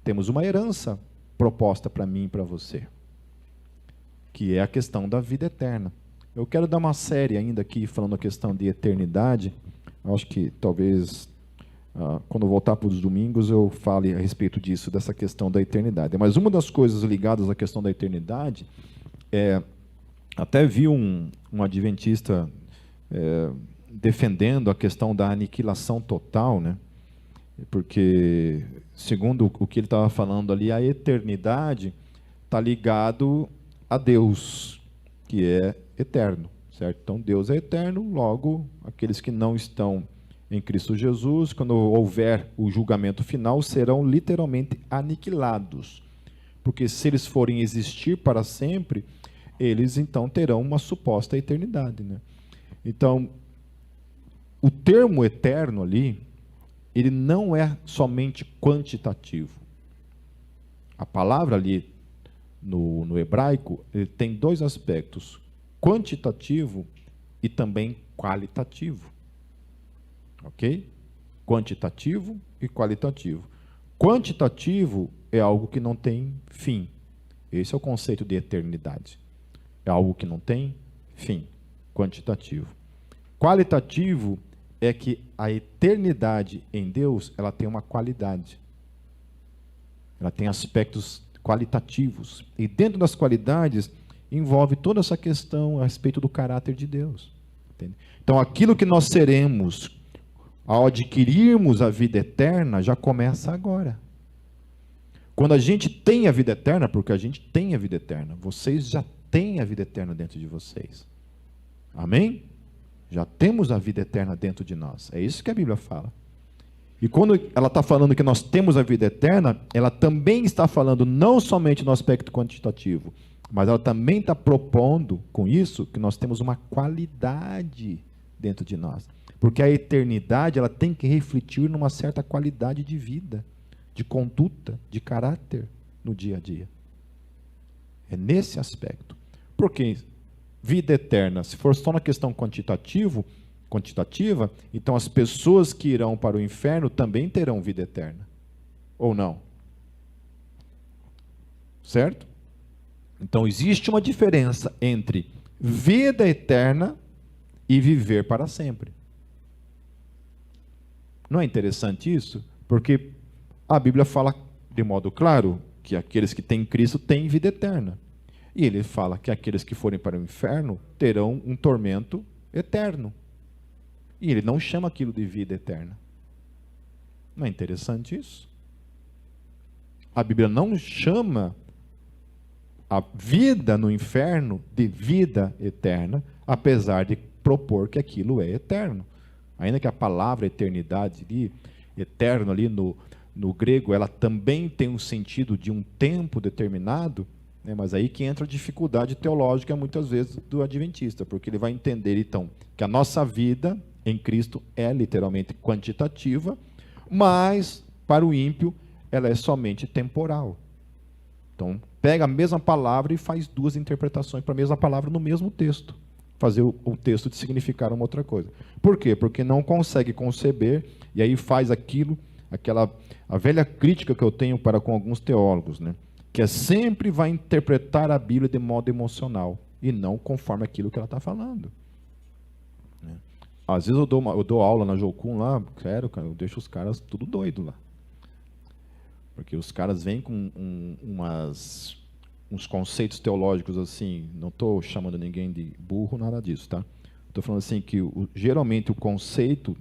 Temos uma herança proposta para mim e para você, que é a questão da vida eterna. Eu quero dar uma série ainda aqui, falando a questão de eternidade. Eu acho que talvez, quando eu voltar para os domingos, eu fale a respeito disso, dessa questão da eternidade. Mas uma das coisas ligadas à questão da eternidade, até vi um adventista defendendo a questão da aniquilação total, né? Porque, segundo o que ele estava falando ali, a eternidade está ligado a Deus, que é eterno, certo? Então, Deus é eterno, logo, aqueles que não estão em Cristo Jesus, quando houver o julgamento final, serão literalmente aniquilados. Porque se eles forem existir para sempre, eles então terão uma suposta eternidade, né? Então, o termo eterno ali, ele não é somente quantitativo. A palavra ali, no hebraico, ele tem dois aspectos, quantitativo e também qualitativo. Ok? Quantitativo e qualitativo. Quantitativo é algo que não tem fim. Esse é o conceito de eternidade. É algo que não tem fim. Quantitativo. Qualitativo é que a eternidade em Deus, ela tem uma qualidade. Ela tem aspectos qualitativos. E dentro das qualidades, envolve toda essa questão a respeito do caráter de Deus. Entende? Então, aquilo que nós seremos ao adquirirmos a vida eterna, já começa agora. Quando a gente tem a vida eterna, porque a gente tem a vida eterna, vocês já têm a vida eterna dentro de vocês. Amém? Já temos a vida eterna dentro de nós. É isso que a Bíblia fala. E quando ela está falando que nós temos a vida eterna, ela também está falando não somente no aspecto quantitativo, mas ela também está propondo com isso que nós temos uma qualidade dentro de nós. Porque a eternidade, ela tem que refletir numa certa qualidade de vida, de conduta, de caráter no dia a dia. É nesse aspecto. Porque vida eterna, se for só na questão quantitativa, então as pessoas que irão para o inferno também terão vida eterna. Ou não? Certo? Então existe uma diferença entre vida eterna e viver para sempre. Não é interessante isso? Porque a Bíblia fala de modo claro que aqueles que têm Cristo têm vida eterna. E ele fala que aqueles que forem para o inferno terão um tormento eterno. E ele não chama aquilo de vida eterna. Não é interessante isso? A Bíblia não chama a vida no inferno de vida eterna, apesar de propor que aquilo é eterno. Ainda que a palavra eternidade ali, eterno ali no grego, ela também tem um sentido de um tempo determinado, né? Mas aí que entra a dificuldade teológica muitas vezes do adventista, porque ele vai entender então que a nossa vida em Cristo é literalmente quantitativa, mas para o ímpio ela é somente temporal. Então, pega a mesma palavra e faz duas interpretações para a mesma palavra no mesmo texto. Fazer o texto de significar uma outra coisa. Por quê? Porque não consegue conceber, e aí faz a velha crítica que eu tenho para com alguns teólogos, né? Que sempre vai interpretar a Bíblia de modo emocional, e não conforme aquilo que ela está falando. Né? Às vezes eu dou aula na Jocum lá, sério, cara, eu deixo os caras tudo doido lá. Porque os caras vêm com uns conceitos teológicos assim, não estou chamando ninguém de burro, nada disso, tá? Estou falando assim que geralmente o conceito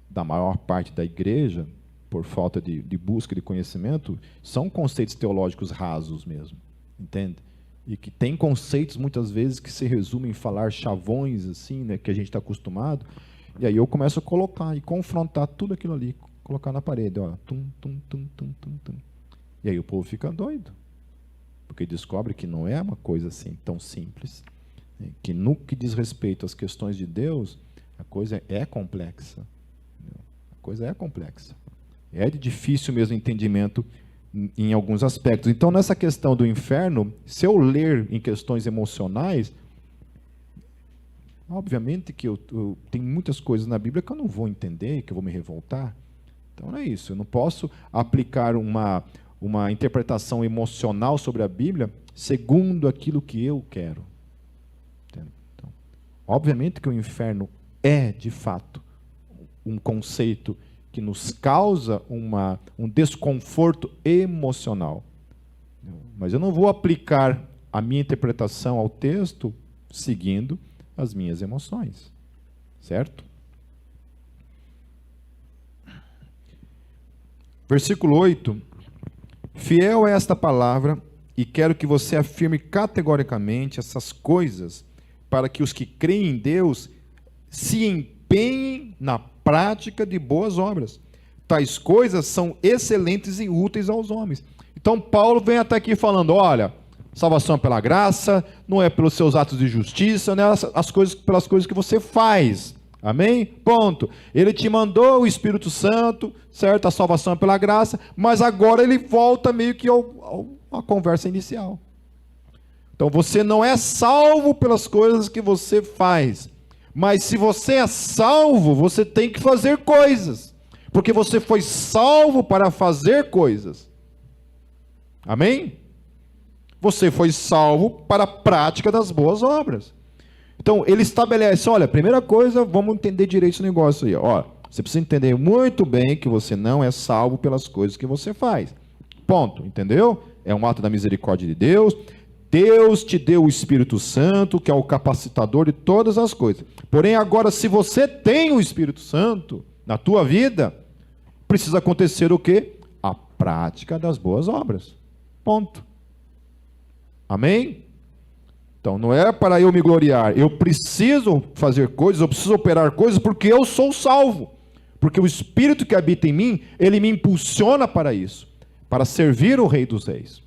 da maior parte da igreja, por falta de busca de conhecimento, são conceitos teológicos rasos mesmo, entende? E que tem conceitos, muitas vezes, que se resumem em falar chavões, assim, né, que a gente está acostumado, e aí eu começo a colocar e confrontar tudo aquilo ali, colocar na parede, ó, tum, tum, tum, tum, tum, tum. E aí o povo fica doido, porque descobre que não é uma coisa assim tão simples, né, que no que diz respeito às questões de Deus, a coisa é complexa. A coisa é complexa. É de difícil mesmo entendimento em alguns aspectos. Então, nessa questão do inferno, se eu ler em questões emocionais, obviamente que eu tem muitas coisas na Bíblia que eu não vou entender, que eu vou me revoltar. Então, não é isso. Eu não posso aplicar uma interpretação emocional sobre a Bíblia segundo aquilo que eu quero. Entende? Então, obviamente que o inferno é, de fato, um conceito que nos causa um desconforto emocional. Mas eu não vou aplicar a minha interpretação ao texto seguindo as minhas emoções. Certo? Versículo 8. Fiel é esta palavra, e quero que você afirme categoricamente essas coisas, para que os que creem em Deus se empenhem na prática de boas obras. Tais coisas são excelentes e úteis aos homens. Então Paulo vem até aqui falando, olha, salvação é pela graça, não é pelos seus atos de justiça, não é pelas coisas que você faz. Amém? Ponto. Ele te mandou o Espírito Santo, certo? A salvação é pela graça, mas agora ele volta meio que à conversa inicial. Então você não é salvo pelas coisas que você faz, mas se você é salvo, você tem que fazer coisas, porque você foi salvo para fazer coisas. Amém? Você foi salvo para a prática das boas obras. Então, ele estabelece, olha, primeira coisa, vamos entender direito esse negócio aí. Ó, você precisa entender muito bem que você não é salvo pelas coisas que você faz. Ponto, entendeu? É um ato da misericórdia de Deus. Deus te deu o Espírito Santo, que é o capacitador de todas as coisas. Porém, agora, se você tem o Espírito Santo na tua vida, precisa acontecer o quê? A prática das boas obras. Ponto. Amém? Então, não é para eu me gloriar. Eu preciso fazer coisas, eu preciso operar coisas, porque eu sou salvo. Porque o Espírito que habita em mim, ele me impulsiona para isso. Para servir o Rei dos Reis,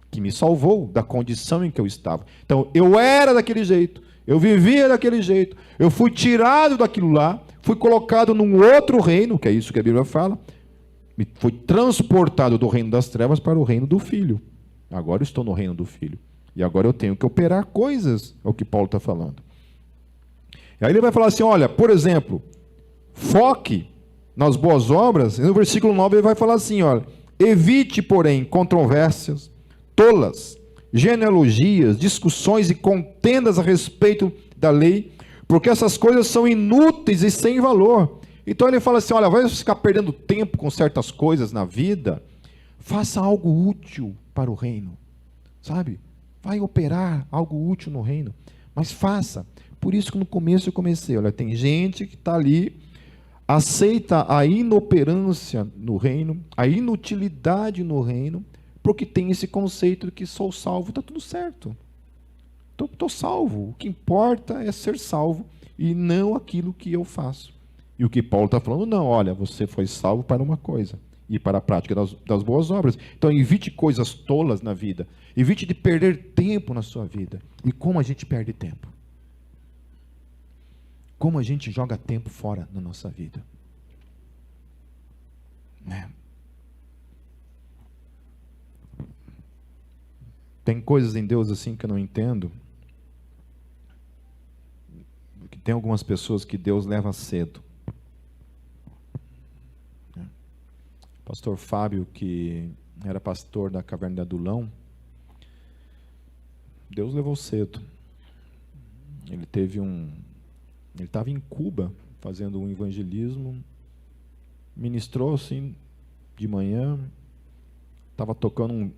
que me salvou da condição em que eu estava. Então, eu era daquele jeito, eu vivia daquele jeito, eu fui tirado daquilo lá, fui colocado num outro reino, que é isso que a Bíblia fala, fui transportado do reino das trevas para o reino do Filho. Agora eu estou no reino do Filho. E agora eu tenho que operar coisas, é o que Paulo está falando. E aí ele vai falar assim, olha, por exemplo, foque nas boas obras, e no versículo 9 ele vai falar assim, olha, evite, porém, controvérsias, tolas, genealogias, discussões e contendas a respeito da lei, porque essas coisas são inúteis e sem valor. Então ele fala assim, olha, vai ficar perdendo tempo com certas coisas na vida, faça algo útil para o reino, sabe? Vai operar algo útil no reino, mas faça. Por isso que no começo eu comecei, olha, tem gente que está ali, aceita a inoperância no reino, a inutilidade no reino, porque tem esse conceito de que sou salvo, está tudo certo. Estou salvo, o que importa é ser salvo, e não aquilo que eu faço. E o que Paulo está falando, não, olha, você foi salvo para uma coisa, e para a prática das boas obras. Então evite coisas tolas na vida, evite de perder tempo na sua vida. E como a gente perde tempo? Como a gente joga tempo fora na nossa vida? Né? Tem coisas em Deus assim que eu não entendo. Que tem algumas pessoas que Deus leva cedo. Pastor Fábio, que era pastor da Caverna de Adulão, Deus levou cedo. Ele estava em Cuba fazendo um evangelismo, ministrou assim de manhã, estava tocando,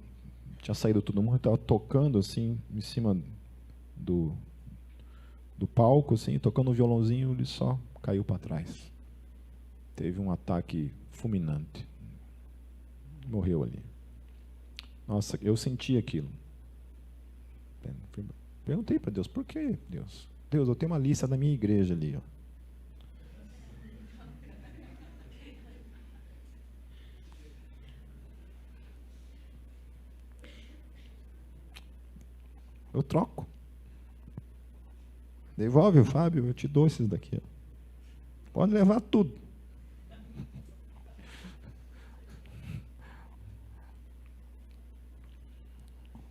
tinha saído todo mundo, estava tocando assim em cima do palco, assim, tocando um violãozinho, ele só caiu para trás. Teve um ataque fulminante. Morreu ali. Nossa, eu senti aquilo. Perguntei para Deus, por que, Deus? Deus, eu tenho uma lista da minha igreja ali, ó. Eu troco. Devolve, Fábio, eu te dou esses daqui, ó. Pode levar tudo.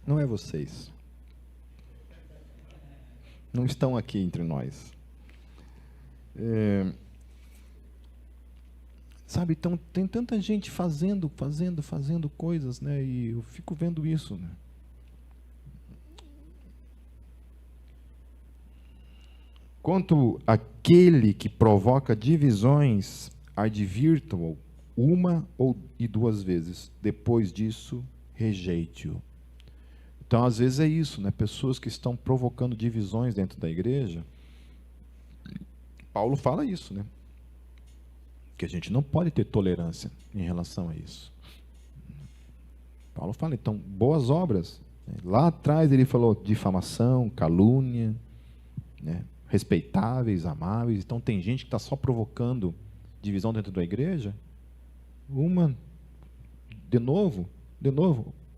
Não é vocês. Não estão aqui entre nós. Sabe, então tem tanta gente fazendo coisas, né? E eu fico vendo isso, né? Quanto aquele que provoca divisões, advirtam-o uma e duas vezes. Depois disso, rejeite-o. Então, às vezes é isso, né? Pessoas que estão provocando divisões dentro da igreja. Paulo fala isso, né? Que a gente não pode ter tolerância em relação a isso. Paulo fala, então, boas obras. Lá atrás ele falou difamação, calúnia, né? Respeitáveis, amáveis. Então tem gente que está só provocando divisão dentro da igreja. De novo,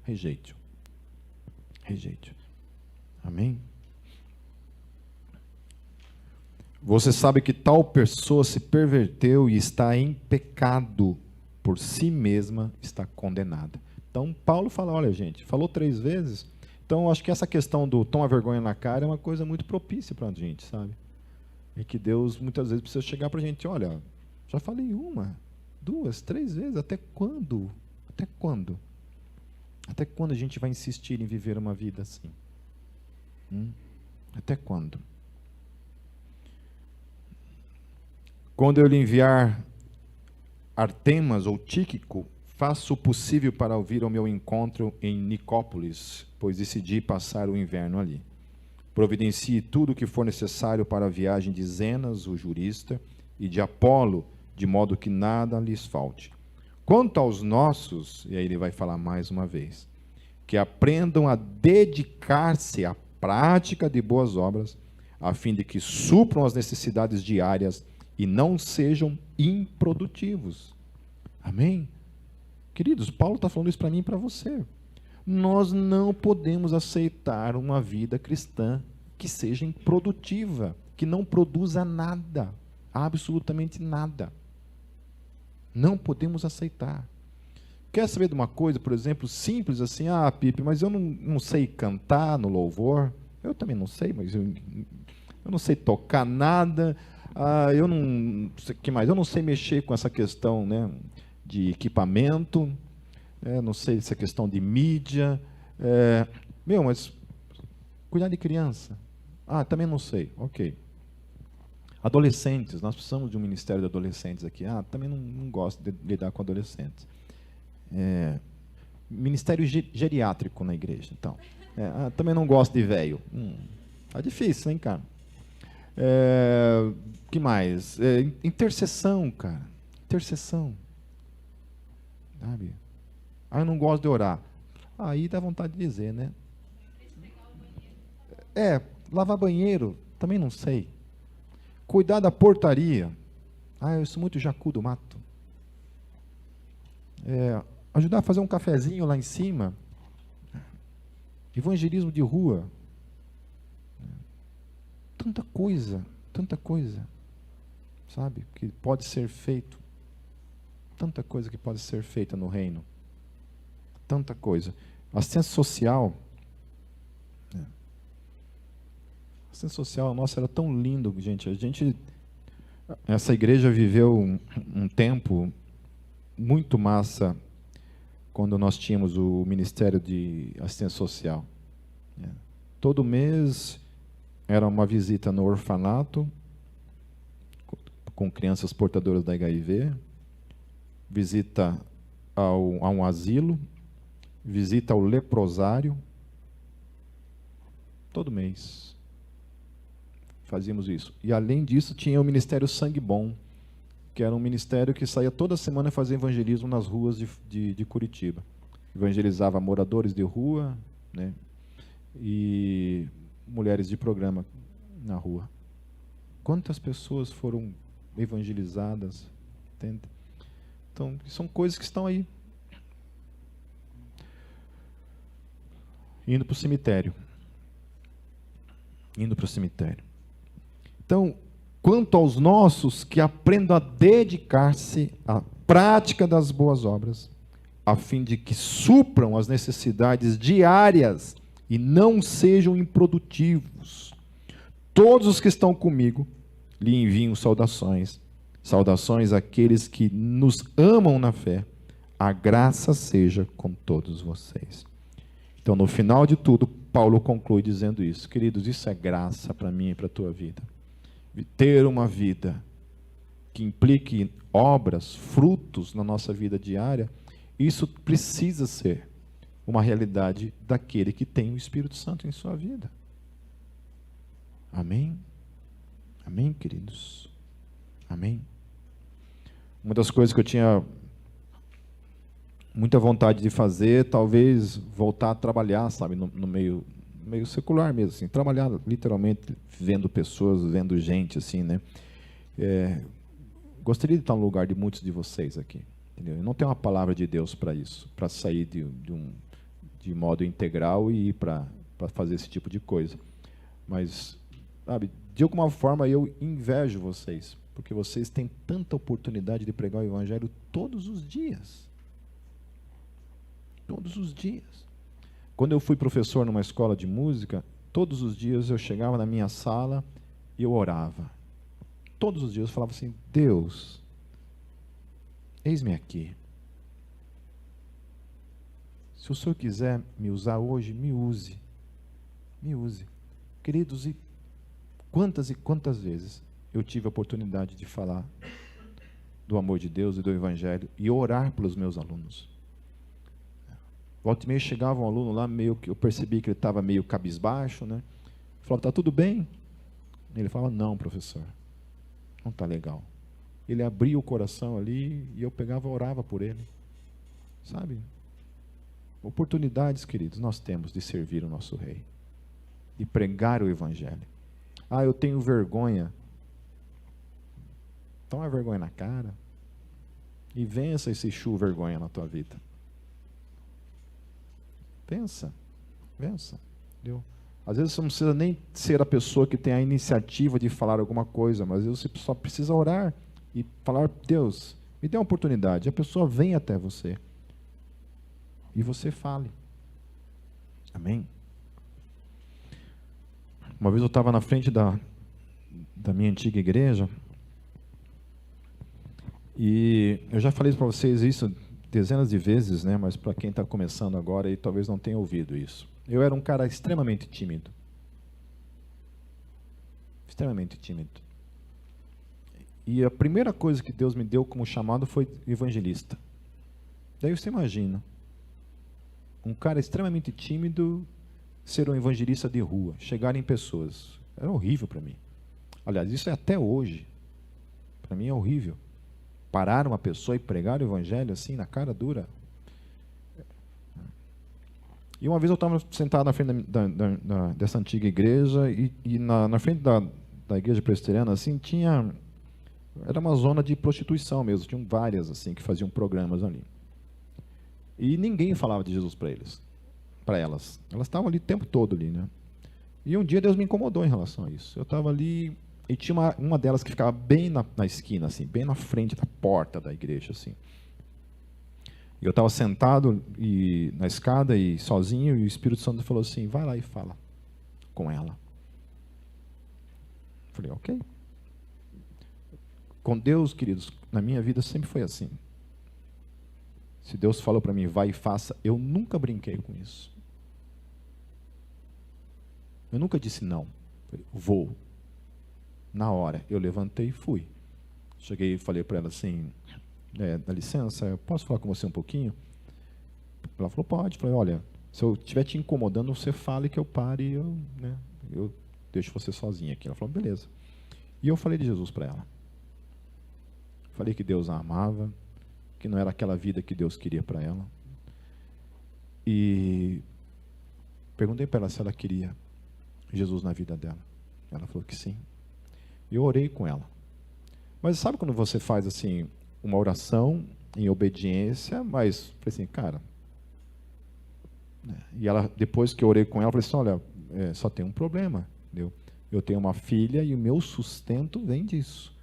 rejeite-o. Rejeite-o. Amém? Você sabe que tal pessoa se perverteu e está em pecado, por si mesma está condenada. Então Paulo fala, olha gente, falou 3 vezes. Então, eu acho que essa questão do toma vergonha na cara é uma coisa muito propícia para a gente, sabe? E que Deus, muitas vezes, precisa chegar para a gente, olha, já falei 1, 2, 3 vezes, até quando? Até quando? Até quando a gente vai insistir em viver uma vida assim? Até quando? Quando eu lhe enviar Artemas ou Tíquico, faço o possível para vir ao meu encontro em Nicópolis, pois decidi passar o inverno ali. Providencie tudo o que for necessário para a viagem de Zenas, o jurista, e de Apolo, de modo que nada lhes falte. Quanto aos nossos, e aí ele vai falar mais uma vez, que aprendam a dedicar-se à prática de boas obras, a fim de que supram as necessidades diárias e não sejam improdutivos. Amém? Queridos, Paulo está falando isso para mim e para você. Nós não podemos aceitar uma vida cristã que seja improdutiva, que não produza nada, absolutamente nada. Não podemos aceitar. Quer saber de uma coisa, por exemplo, simples assim? Pipe, mas eu não sei cantar no louvor. Eu também não sei, mas eu não sei tocar nada. Eu não sei que mais. Eu não sei mexer com essa questão, né, de equipamento. Não sei se é questão de mídia. Mas cuidar de criança. Também não sei. Ok. Adolescentes, nós precisamos de um ministério de adolescentes aqui. Também não gosto de lidar com adolescentes. Ministério geriátrico na igreja, então. Também não gosto de velho. Tá difícil, hein, cara? Que mais? Intercessão, cara. Intercessão. Sabe? Eu não gosto de orar. Aí dá vontade de dizer, né? Lavar banheiro, também não sei. Cuidar da portaria. Eu sou muito jacu do mato. Ajudar a fazer um cafezinho lá em cima. Evangelismo de rua. Tanta coisa, sabe, que pode ser feito. Tanta coisa que pode ser feita no reino. Tanta coisa. Assistência social. Assistência social, nossa, era tão lindo, gente. Essa igreja viveu um tempo muito massa quando nós tínhamos o Ministério de Assistência Social. Todo mês era uma visita no orfanato com crianças portadoras da HIV, visita a um asilo, visita ao leprosário. Todo mês fazíamos isso. E além disso tinha o Ministério Sangue Bom, que era um ministério que saía toda semana fazer evangelismo nas ruas de Curitiba. Evangelizava moradores de rua, né, e mulheres de programa na rua. Quantas pessoas foram evangelizadas? Entende? Então, são coisas que estão aí. Indo para o cemitério. Indo para o cemitério. Então, quanto aos nossos, que aprendam a dedicar-se à prática das boas obras, a fim de que supram as necessidades diárias e não sejam improdutivos. Todos os que estão comigo lhe enviam saudações. Saudações àqueles que nos amam na fé. A graça seja com todos vocês. Então, no final de tudo, Paulo conclui dizendo isso. Queridos, isso é graça para mim e para a tua vida. Ter uma vida que implique obras, frutos na nossa vida diária, isso precisa ser uma realidade daquele que tem o Espírito Santo em sua vida. Amém? Amém, queridos? Amém? Uma das coisas que eu tinha muita vontade de fazer, talvez voltar a trabalhar, sabe, no meio secular mesmo, assim, trabalhar literalmente vendo pessoas, vendo gente, assim, né? Gostaria de estar no lugar de muitos de vocês aqui, entendeu? Eu não tenho uma palavra de Deus para isso, para sair de modo integral e ir para fazer esse tipo de coisa. Mas, sabe, de alguma forma eu invejo vocês, porque vocês têm tanta oportunidade de pregar o Evangelho todos os dias. Todos os dias. Quando eu fui professor numa escola de música, todos os dias eu chegava na minha sala e eu orava. Todos os dias eu falava assim: Deus, eis-me aqui. Se o Senhor quiser me usar hoje, me use. Me use. Queridos, e quantas vezes eu tive a oportunidade de falar do amor de Deus e do Evangelho e orar pelos meus alunos. Volta e meia chegava um aluno lá, meio que eu percebi que ele estava meio cabisbaixo, né? Eu falava: está tudo bem? Ele falava: não, professor, não está legal. Ele abria o coração ali e eu pegava e orava por ele. Sabe? Oportunidades, queridos, nós temos de servir o nosso Rei, de pregar o Evangelho. Ah, eu tenho vergonha. Toma vergonha na cara e vença esse vergonha na tua vida. Vença. Entendeu? Às vezes você não precisa nem ser a pessoa que tem a iniciativa de falar alguma coisa, mas você só precisa orar e falar: Deus, me dê uma oportunidade. A pessoa vem até você e você fale. Amém? Uma vez eu estava na frente da minha antiga igreja e eu já falei para vocês isso dezenas de vezes, né? Mas para quem está começando agora e talvez não tenha ouvido isso. Eu era um cara extremamente tímido. Extremamente tímido. E a primeira coisa que Deus me deu como chamado foi evangelista. Daí você imagina, um cara extremamente tímido ser um evangelista de rua, chegar em pessoas. Era horrível para mim. Aliás, isso é até hoje. Para mim é horrível. Parar uma pessoa e pregar o Evangelho assim, na cara dura. E uma vez eu estava sentado na frente dessa antiga igreja e na frente da igreja presbiteriana, assim, era uma zona de prostituição mesmo, tinham várias assim que faziam programas ali. E ninguém falava de Jesus para elas. Elas estavam ali o tempo todo ali, né? E um dia Deus me incomodou em relação a isso. Eu estava ali e tinha uma delas que ficava bem na esquina, assim, bem na frente da porta da igreja, assim. E eu estava sentado na escada e sozinho, e o Espírito Santo falou assim: vai lá e fala com ela. Falei: ok. Com Deus, queridos, na minha vida sempre foi assim. Se Deus falou para mim: vai e faça, eu nunca brinquei com isso. Eu nunca disse não. Falei: vou. Na hora, eu levantei e fui. Cheguei e falei para ela assim: dá licença, eu posso falar com você um pouquinho? Ela falou: pode. Falei: olha, se eu estiver te incomodando, você fale que eu pare e eu deixo você sozinha aqui. Ela falou: beleza. E eu falei de Jesus para ela. Falei que Deus a amava, que não era aquela vida que Deus queria para ela. E perguntei para ela se ela queria Jesus na vida dela. Ela falou que sim. E eu orei com ela. Mas sabe quando você faz assim, uma oração em obediência, mas falei assim, cara. E ela, depois que eu orei com ela, falei assim, olha, só tem um problema. Entendeu? Eu tenho uma filha e o meu sustento vem disso.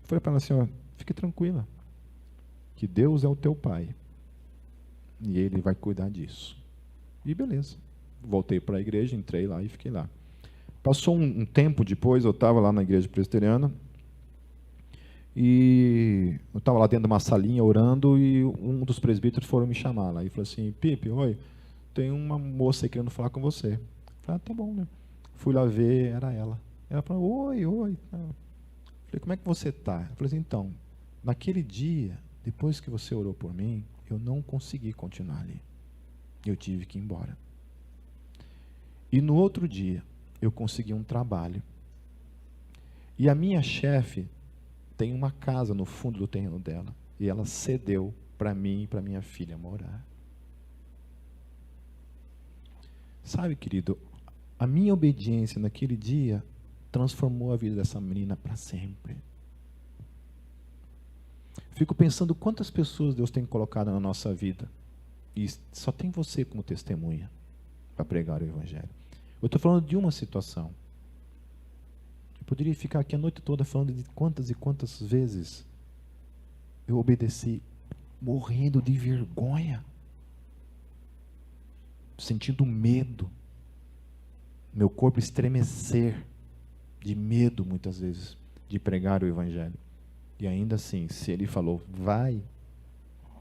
Eu falei para ela assim, ó, fique tranquila, que Deus é o teu pai. E Ele vai cuidar disso. E beleza. Voltei para a igreja, entrei lá e fiquei lá. Passou um tempo depois, eu estava lá na igreja presbiteriana, e eu estava lá dentro de uma salinha orando, e um dos presbíteros foram me chamar lá. E falou assim, Pipe, oi, tem uma moça aí querendo falar com você. Eu falei, tá bom, né? Fui lá ver, era ela. Ela falou, oi. Eu falei, como é que você está? Eu falei assim, então, naquele dia, depois que você orou por mim, eu não consegui continuar ali. Eu tive que ir embora. E no outro dia, eu consegui um trabalho. E a minha chefe tem uma casa no fundo do terreno dela. E ela cedeu para mim e para minha filha morar. Sabe, querido, a minha obediência naquele dia transformou a vida dessa menina para sempre. Fico pensando quantas pessoas Deus tem colocado na nossa vida. E só tem você como testemunha para pregar o Evangelho. Eu estou falando de uma situação. Eu poderia ficar aqui a noite toda falando de quantas e quantas vezes eu obedeci, morrendo de vergonha, sentindo medo, meu corpo estremecer de medo muitas vezes de pregar o Evangelho. E ainda assim, se Ele falou, vai,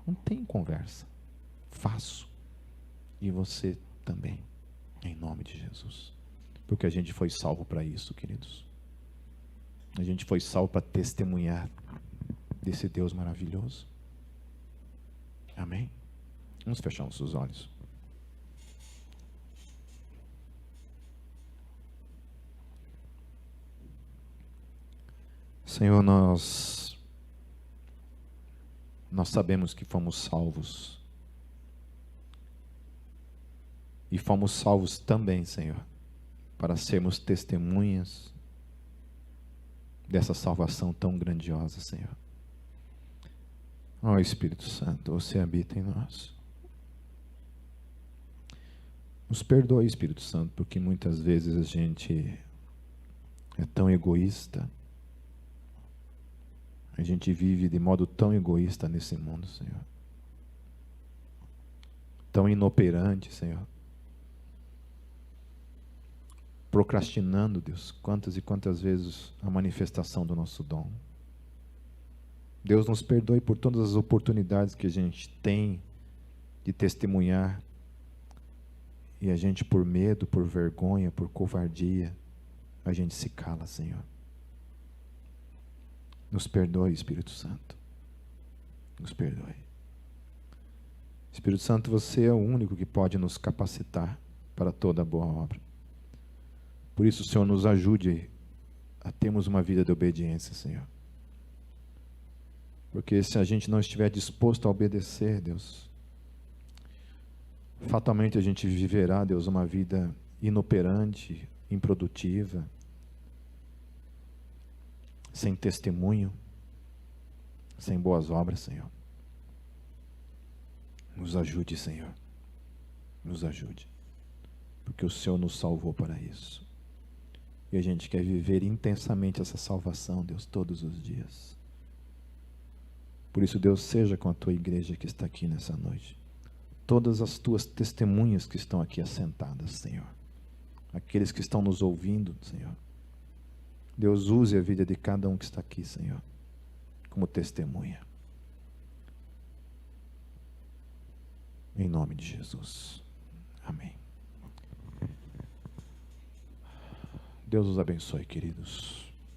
não tem conversa, faço. E você também, em nome de Jesus. Porque a gente foi salvo para isso, queridos. A gente foi salvo para testemunhar desse Deus maravilhoso. Amém? Vamos fechar nossos olhos. Senhor, nós sabemos que fomos salvos. E fomos salvos também, Senhor, para sermos testemunhas dessa salvação tão grandiosa, Senhor. Ó Espírito Santo, você habita em nós. Nos perdoe, Espírito Santo, porque muitas vezes a gente é tão egoísta. A gente vive de modo tão egoísta nesse mundo, Senhor. Tão inoperante, Senhor. Procrastinando, Deus, quantas e quantas vezes a manifestação do nosso dom. Deus nos perdoe por todas as oportunidades que a gente tem de testemunhar, e a gente, por medo, por vergonha, por covardia, a gente se cala, Senhor. Nos perdoe, Espírito Santo. Nos perdoe. Espírito Santo, você é o único que pode nos capacitar para toda boa obra. Por isso, Senhor, nos ajude a termos uma vida de obediência, Senhor. Porque se a gente não estiver disposto a obedecer, Deus, fatalmente a gente viverá, Deus, uma vida inoperante, improdutiva, sem testemunho, sem boas obras, Senhor. Nos ajude, Senhor. Nos ajude. Porque o Senhor nos salvou para isso. E a gente quer viver intensamente essa salvação, Deus, todos os dias. Por isso, Deus, seja com a tua igreja que está aqui nessa noite. Todas as tuas testemunhas que estão aqui assentadas, Senhor. Aqueles que estão nos ouvindo, Senhor. Deus, use a vida de cada um que está aqui, Senhor, como testemunha. Em nome de Jesus. Amém. Deus os abençoe, queridos.